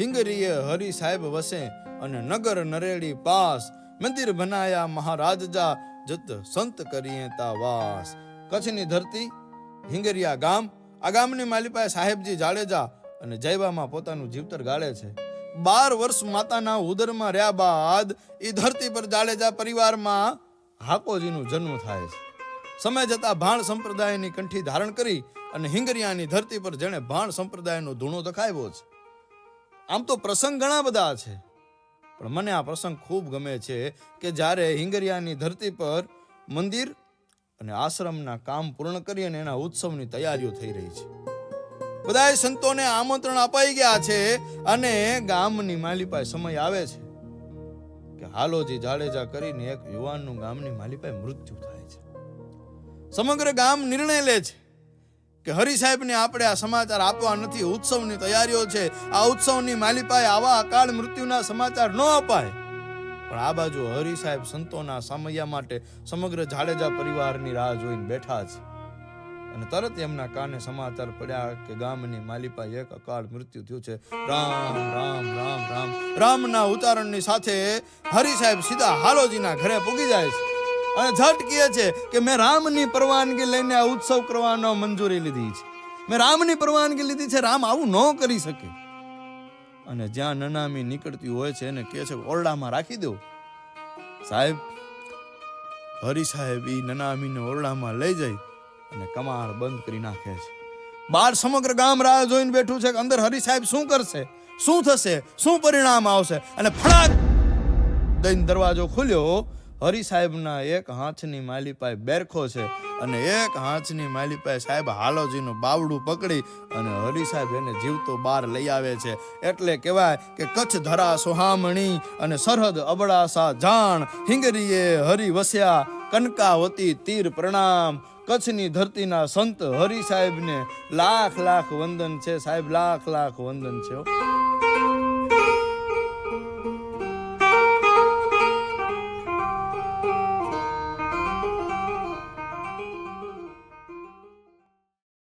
हिंगरीए हरि साहेब वसे अने नगर नरेड़ी पास मंदिर बनाया महाराज जा जत संत करिए ता वास। कच्छनी धरती हिंगरिया गाम आ गामनी मालिपाए साहेबजी जाडेजा અને જયવામાં પોતાનું જીવતર ગાળે છે। 12 વર્ષ માતાના ઉદરમાં રહ્યા બાદ એ ધરતી પર જાડેજા પરિવારમાં હાકોજીનો જન્મ થાય છે। સમય જતા ભાણ સંપ્રદાયની કંઠી ધારણ કરી અને હિંગરિયાની ધરતી પર જેણે ભાણ સંપ્રદાયનો ધૂણો દખાવ્યો છે। આમ તો પ્રસંગ ઘણા બધા છે, પણ મને આ પ્રસંગ ખૂબ ગમે છે કે જ્યારે હિંગરિયાની ધરતી પર મંદિર અને આશ્રમના કામ પૂર્ણ કરી અને એના ઉત્સવની તૈયારીઓ થઈ રહી છે। બધાય સંતોને આમંત્રણ અપાઈ ગયા છે અને ગામની માલિપાએ સમય આવે છે કે હાલોજી જાડેજા કરીને એક યુવાનનું ગામની માલિપાએ મૃત્યુ થાય છે। સમગ્ર ગામ નિર્ણય લે છે કે હરિ સાહેબને આપણે આ સમાચાર આપવા નથી, ઉત્સવની તૈયારીઓ છે, આ ઉત્સવની માલિપાએ આવા અકાળ મૃત્યુના સમાચાર ન અપાય। પણ આ બાજુ હરિ સાહેબ સંતોના સામૈયા માટે સમગ્ર જાડેજા પરિવારની રાહ જોઈને બેઠા છે અને તરત એમના કાને સમાચાર પડ્યા કે ગામની માલિપાએ એક અકાળ મૃત્યુ થયું છે। રામ રામ રામ રામ રામના ઉચ્ચારણની સાથે હરિ સાહેબ સીધા હાલોજીના ઘરે પૂગી જાય છે અને ઝટ કહે છે કે મેં રામની પરવાનગી લઈને આ ઉત્સવ કરવાનો મંજૂરી લીધી છે, મેં રામની પરવાનગી લીધી છે, રામ આવું ન કરી શકે। અને જ્યાં નનામી નીકળતી હોય છે એને કહે છે ઓરડામાં રાખી દો। સાહેબ હરિ સાહેબ ઈ નનામીને ઓરડામાં લઈ જાય અને કમાડ બંધ કરી નાખે છે। બહાર સમગ્ર ગામ રાહ જોઈને બેઠું છે કે અંદર હરિ સાહેબ શું કરશે, શું થશે, શું પરિણામ આવશે। અને ફડાક દઈને દરવાજો ખુલ્યો। હરિ સાહેબના એક હાથની માલિપાએ બેરખો છે અને એક હાથની માલિપાએ સાહેબ હાલોજીનું બાવડું પકડી અને હરિ સાહેબ એને જીવતો બહાર લઈ આવે છે। એટલે કહેવાય કે કચ્છ ધરા સોહામણી અને સરહદ અબડાસા જાણ, હિંગરીએ હરિ વસ્યા કનકાવતી તીર પ્રણામ। કચ્છની ધરતીના સંત હરિ સાહેબને લાખ લાખ વંદન છે સાહેબ, લાખ લાખ વંદન છે।